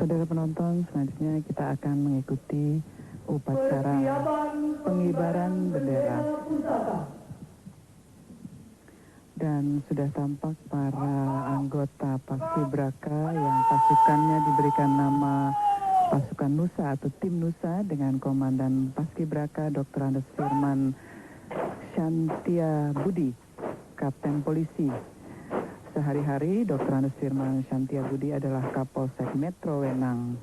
Saudara penonton, selanjutnya kita akan mengikuti upacara pengibaran bendera. Dan sudah tampak para anggota Paskibraka yang pasukannya diberikan nama pasukan Nusa atau tim Nusa dengan Komandan Paskibraka Dr. Andes Firman Shantia Budi, Kapten Polisi. Sehari-hari Dr. Andes Firman Shantia Budi adalah Kapolsek Metro Wenang.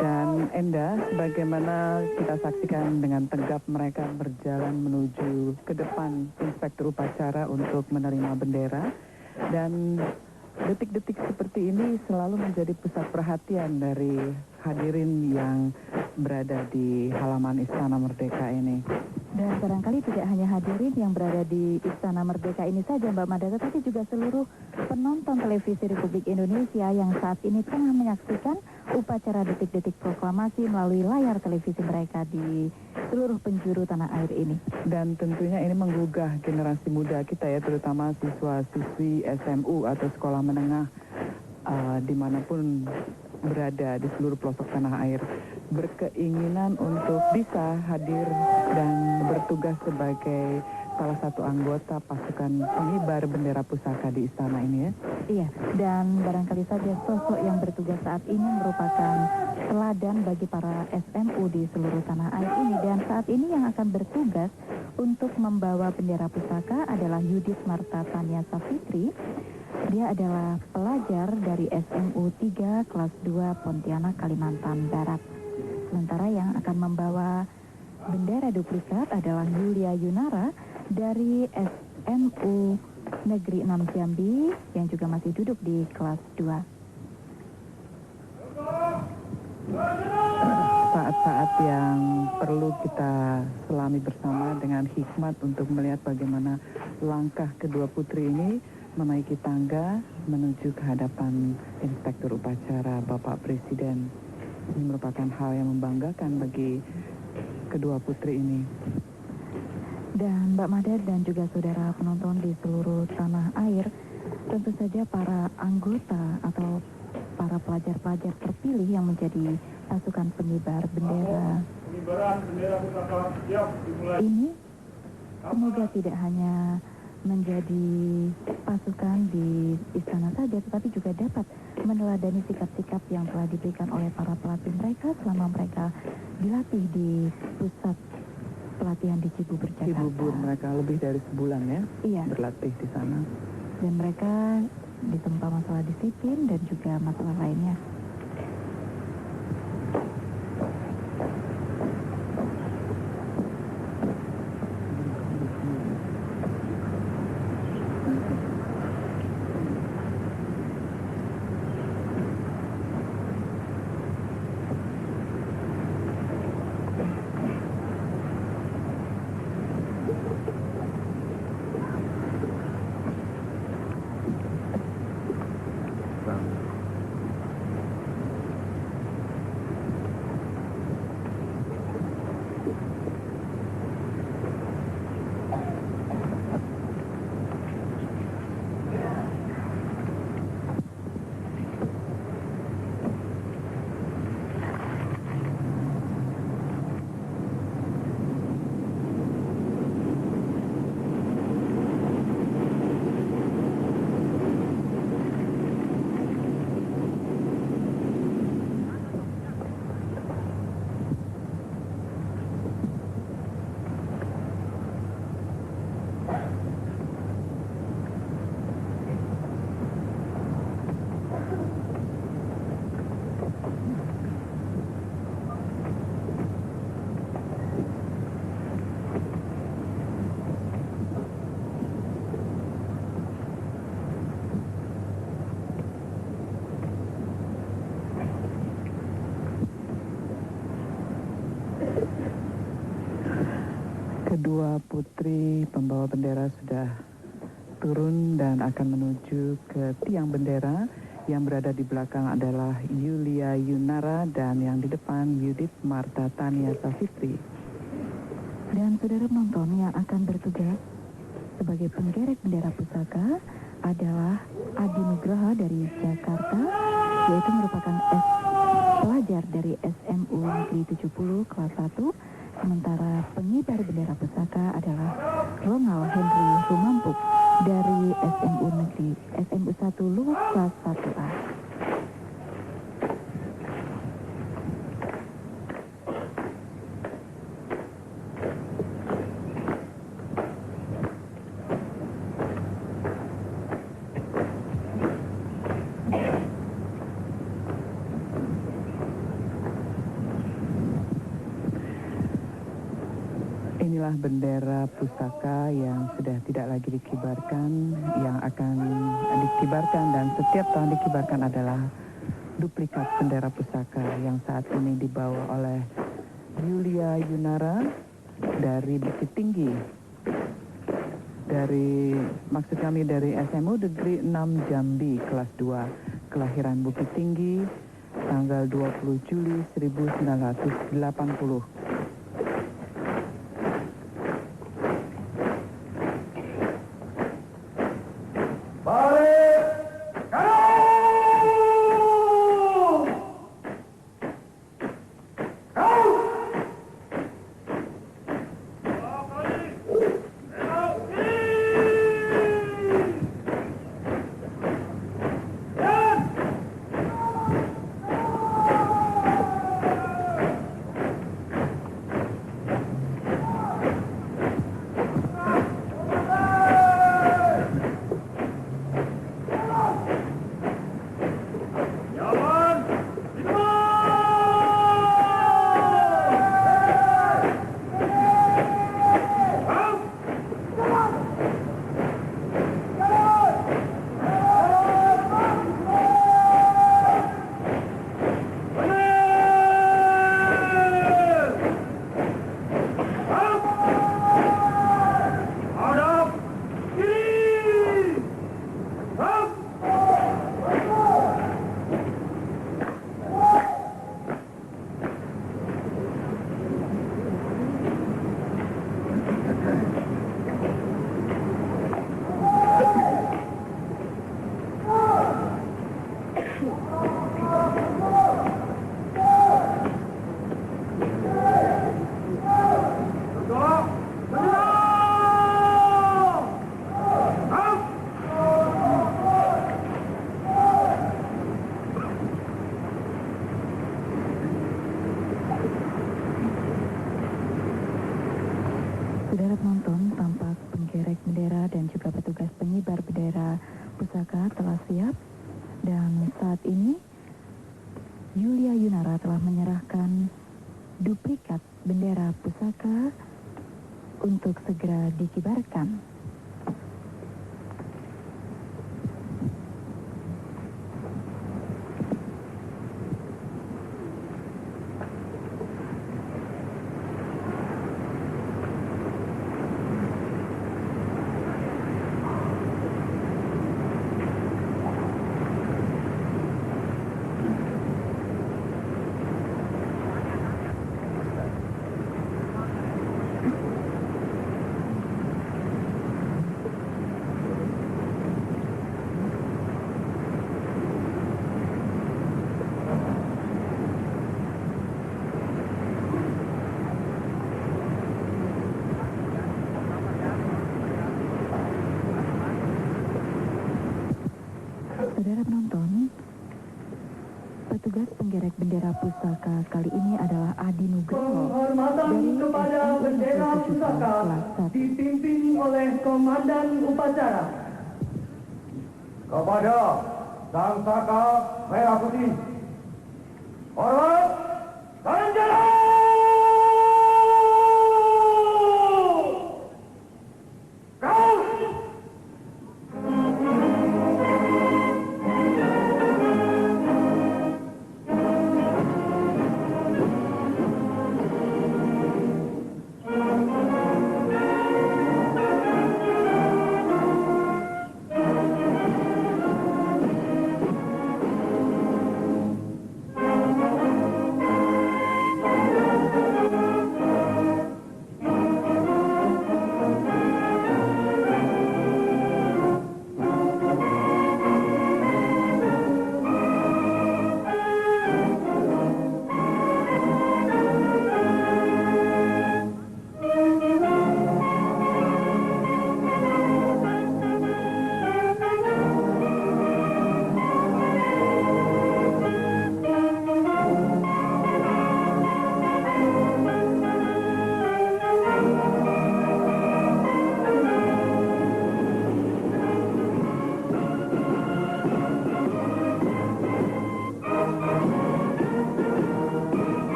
Dan Enda, bagaimana kita saksikan dengan tegap mereka berjalan menuju ke depan inspektur upacara untuk menerima bendera. Dan detik-detik seperti ini selalu menjadi pusat perhatian dari hadirin yang berada di halaman Istana Merdeka ini. Dan barangkali tidak hanya hadirin yang berada di Istana Merdeka ini saja, Mbak Mada, tetapi juga seluruh penonton televisi Republik Indonesia yang saat ini tengah menyaksikan upacara detik-detik proklamasi melalui layar televisi mereka di seluruh penjuru tanah air ini. Dan tentunya ini menggugah generasi muda kita ya, terutama siswa-siswi SMU atau sekolah menengah dimanapun berada di seluruh pelosok tanah air, berkeinginan untuk bisa hadir dan bertugas sebagai salah satu anggota pasukan pengibar bendera pusaka di istana ini ya. Iya, dan barangkali saja sosok yang bertugas saat ini merupakan teladan bagi para SMU di seluruh tanah air ini. Dan saat ini yang akan bertugas untuk membawa bendera pusaka adalah Yudit Marta Tania Safitri. Dia adalah pelajar dari SMU 3 kelas 2 Pontianak, Kalimantan Barat. Sementara yang akan membawa bendera duplikat adalah Yulia Yunara dari SMU Negeri 6 Jambi yang juga masih duduk di kelas 2. Saat-saat yang perlu kita selami bersama dengan hikmat untuk melihat bagaimana langkah kedua putri ini menaiki tangga menuju ke hadapan inspektur upacara Bapak Presiden. Ini merupakan hal yang membanggakan bagi kedua putri ini. Dan Mbak Mada dan juga saudara penonton di seluruh tanah air, tentu saja para anggota atau para pelajar-pelajar terpilih yang menjadi pasukan pengibar bendera ini semoga tidak hanya menjadi pasukan di istana saja, tetapi juga dapat meneladani sikap-sikap yang telah diberikan oleh para pelatih mereka selama mereka dilatih di pusat pelatihan di Cibubur, Jakarta. Cibubur, mereka lebih dari sebulan ya, iya, berlatih di sana. Dan mereka ditempa masalah disiplin dan juga masalah lainnya. Kedua putri pembawa bendera sudah turun dan akan menuju ke tiang bendera. Yang berada di belakang adalah Yulia Yunara dan yang di depan Yudit Marta Tania Safitri. Dan saudara penonton yang akan bertugas sebagai penggerek bendera pusaka adalah Adi Nugraha dari Jakarta yaitu merupakan pelajar dari SMU Negeri 70 kelas 1, sementara pengibar bendera pusaka adalah Ronald Henry Rumampuk dari SMU 1 Luwuk kelas 1A. Inilah bendera pusaka yang sudah tidak lagi dikibarkan, yang akan dikibarkan dan setiap tahun dikibarkan adalah duplikat bendera pusaka yang saat ini dibawa oleh Yulia Yunara dari Bukit Tinggi. Maksud kami dari SMU Negeri 6 Jambi kelas 2, kelahiran Bukit Tinggi tanggal 20 Juli 1980. Saudara penonton, tampak penggerek bendera dan juga petugas pengibar bendera pusaka telah siap, dan saat ini Yulia Yunara telah menyerahkan duplikat bendera pusaka untuk segera dikibarkan. Saudara penonton, petugas penggerek bendera pusaka kali ini adalah Adi Nugroho dari kepada bendera pusaka dipimpin oleh Komandan Upacara. Kepada Sang Saka Merah Putih, hormat, kalian jalan!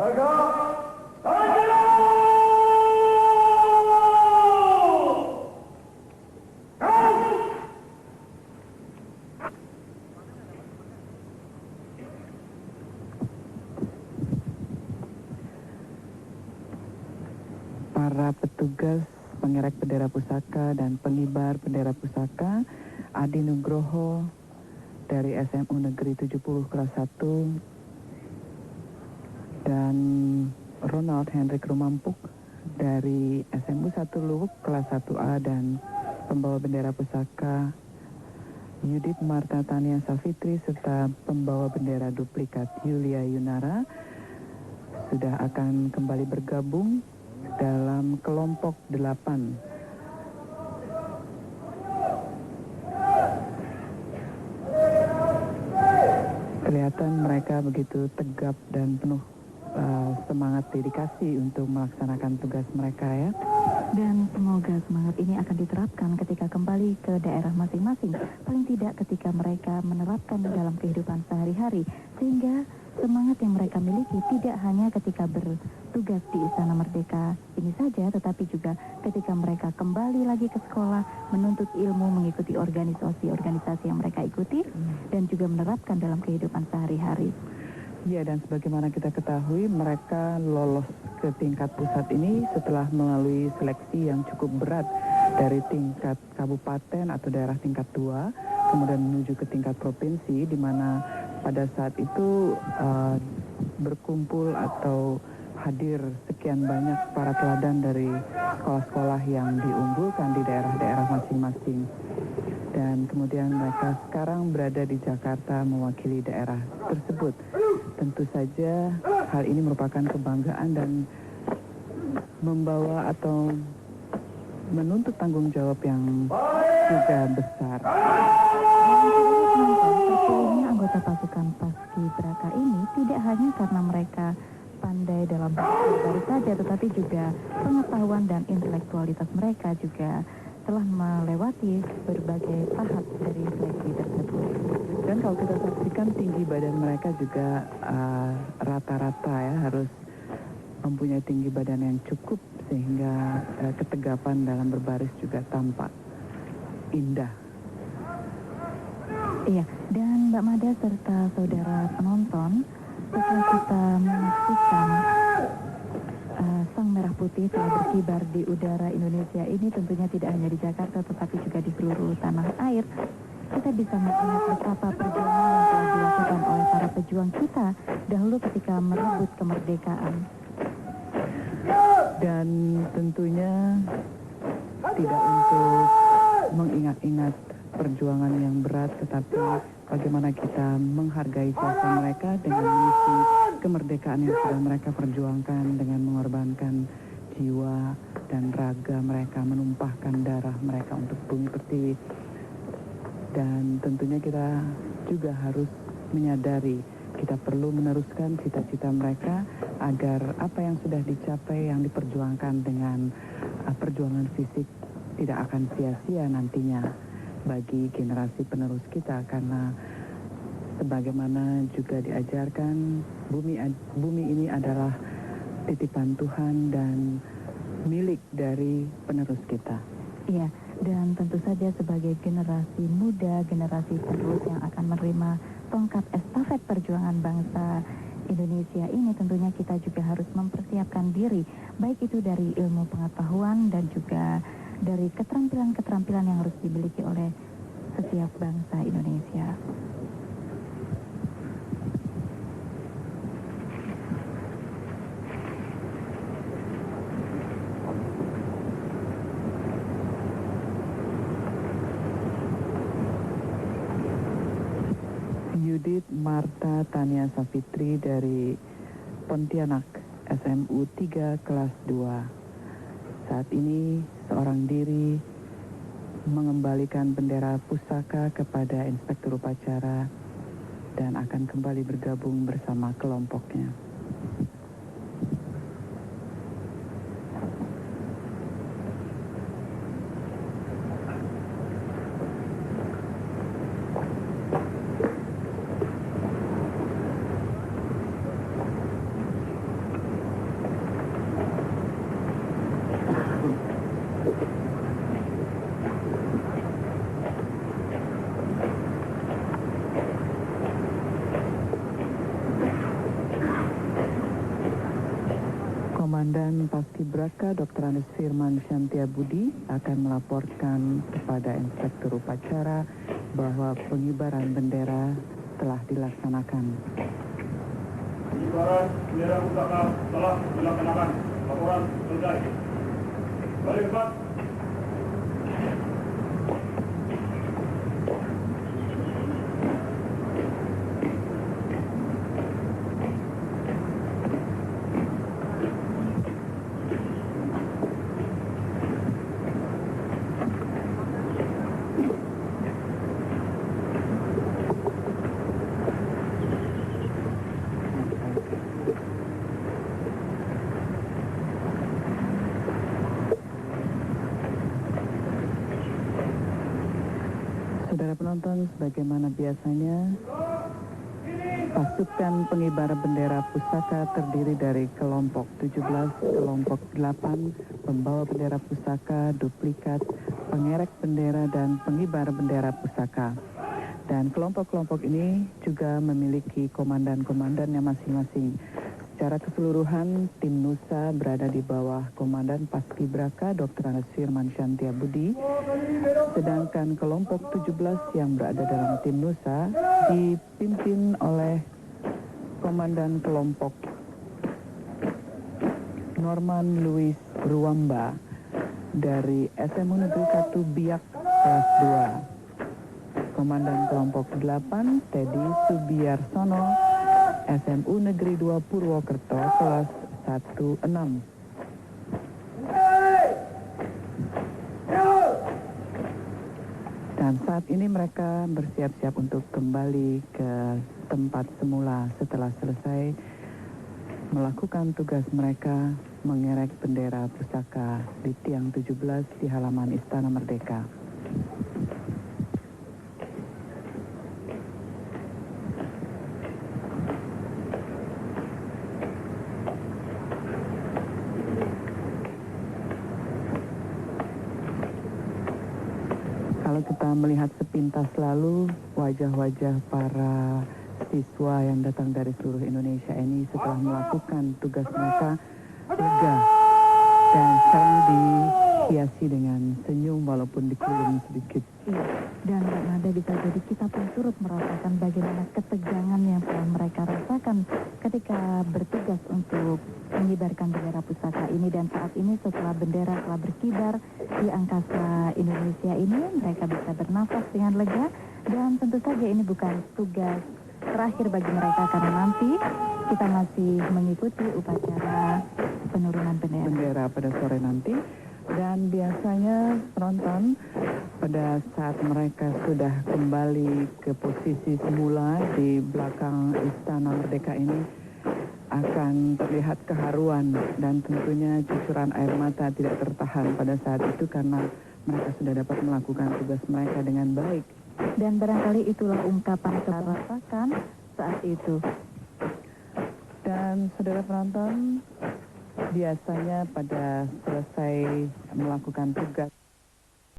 Warga, tahan jalan! Para petugas pengerek bendera pusaka dan pengibar bendera pusaka, Adi Nugroho dari SMU Negeri 70 kelas 1 dan Ronald Hendrik Rumampuk dari SMU 1 Luwuk kelas 1A dan pembawa bendera pusaka Yudit Marta Tania Safitri serta pembawa bendera duplikat Yulia Yunara sudah akan kembali bergabung dalam kelompok 8. Kelihatan mereka begitu tegap dan penuh semangat dedikasi untuk melaksanakan tugas mereka ya. Dan semoga semangat ini akan diterapkan ketika kembali ke daerah masing-masing. Paling tidak ketika mereka menerapkan dalam kehidupan sehari-hari. Sehingga semangat yang mereka miliki tidak hanya ketika bertugas di Istana Merdeka ini saja, tetapi juga ketika mereka kembali lagi ke sekolah, menuntut ilmu, mengikuti organisasi yang mereka ikuti, dan juga menerapkan dalam kehidupan sehari-hari. Ya, dan sebagaimana kita ketahui, mereka lolos ke tingkat pusat ini setelah melalui seleksi yang cukup berat dari tingkat kabupaten atau daerah tingkat 2, kemudian menuju ke tingkat provinsi, di mana pada saat itu berkumpul atau hadir sekian banyak para teladan dari sekolah-sekolah yang diunggulkan di daerah-daerah masing-masing. Dan kemudian mereka sekarang berada di Jakarta mewakili daerah tersebut. Tentu saja hal ini merupakan kebanggaan dan membawa atau menuntut tanggung jawab yang juga besar. Terpilihnya anggota pasukan Paskibraka ini tidak hanya karena mereka pandai dalam baris saja, tetapi juga pengetahuan dan intelektualitas mereka juga telah melewati berbagai tahap dari seleksi tersebut. Dan kalau kita saksikan tinggi badan mereka juga rata-rata ya harus mempunyai tinggi badan yang cukup sehingga ketegapan dalam berbaris juga tampak indah. Iya, dan Mbak Mada serta saudara penonton, setelah kita menyaksikan Sang Merah Putih telah berkibar di udara Indonesia ini, tentunya tidak hanya di Jakarta tetapi juga di seluruh tanah air, kita bisa mengingat betapa perjuangan yang telah dilakukan oleh para pejuang kita dahulu ketika merebut kemerdekaan. Dan tentunya tidak untuk mengingat-ingat perjuangan yang berat, tetapi bagaimana kita menghargai jasa mereka dengan misi kemerdekaan yang sudah mereka perjuangkan dengan mengorbankan jiwa dan raga mereka, menumpahkan darah mereka untuk bumi pertiwi. Dan tentunya kita juga harus menyadari kita perlu meneruskan cita-cita mereka agar apa yang sudah dicapai, yang diperjuangkan dengan perjuangan fisik tidak akan sia-sia nantinya bagi generasi penerus kita, karena sebagaimana juga diajarkan bumi ini adalah titipan Tuhan dan milik dari penerus kita. Iya, dan tentu saja sebagai generasi muda, generasi penerus yang akan menerima tongkat estafet perjuangan bangsa Indonesia ini, tentunya kita juga harus mempersiapkan diri, baik itu dari ilmu pengetahuan dan juga dari keterampilan-keterampilan yang harus dimiliki oleh setiap bangsa Indonesia. Yudit Marta Tania Safitri dari Pontianak, SMU 3 kelas 2. Saat ini seorang diri mengembalikan bendera pusaka kepada inspektur upacara dan akan kembali bergabung bersama kelompoknya. Komandan Paskibraka Dr. Andes Firman Shantiabudi akan melaporkan kepada Inspektur Upacara bahwa pengibaran bendera telah dilaksanakan. Pengibaran bendera pusaka telah dilaksanakan. Laporan selesai. Balik cepat. Saudara penonton, sebagaimana biasanya, pasukan pengibar bendera pusaka terdiri dari kelompok 17, kelompok 8, pembawa bendera pusaka, duplikat, pengerek bendera, dan pengibar bendera pusaka. Dan kelompok-kelompok ini juga memiliki komandan-komandannya masing-masing. Secara keseluruhan, tim Nusa berada di bawah Komandan Paskibraka Dr. Andes Firman Shantiabudi, sedangkan kelompok 17 yang berada dalam tim Nusa dipimpin oleh Komandan Kelompok Norman Louis Ruamba dari SMU Negeri 1 Biak kelas 2. Komandan Kelompok 8 Teddy Subiarsono SMU Negeri 2 Purwokerto kelas 16. Dan saat ini mereka bersiap-siap untuk kembali ke tempat semula setelah selesai melakukan tugas mereka mengerek bendera pusaka di tiang 17 di halaman Istana Merdeka. Kalau kita melihat sepintas lalu wajah-wajah para siswa yang datang dari seluruh Indonesia ini setelah melakukan tugas mereka lega dan sekarang dihiasi dengan senyum walaupun dikulung sedikit. Iya, dan Mbak Nada bisa jadi kita pun turut merasakan bagaimana ketegangan yang telah mereka rasakan ketika bertugas untuk mengibarkan bendera pusaka ini. Dan saat ini setelah bendera telah berkibar di angkasa Indonesia ini, mereka bisa bernafas dengan lega. Dan tentu saja ini bukan tugas terakhir bagi mereka karena nanti kita masih mengikuti upacara penurunan bendera Pada sore nanti. Dan biasanya penonton pada saat mereka sudah kembali ke posisi semula di belakang Istana Merdeka ini akan terlihat keharuan dan tentunya cucuran air mata tidak tertahan pada saat itu karena mereka sudah dapat melakukan tugas mereka dengan baik. Dan barangkali itulah ungkapan kebahagiaan saat itu. Dan saudara penonton, biasanya pada selesai melakukan tugas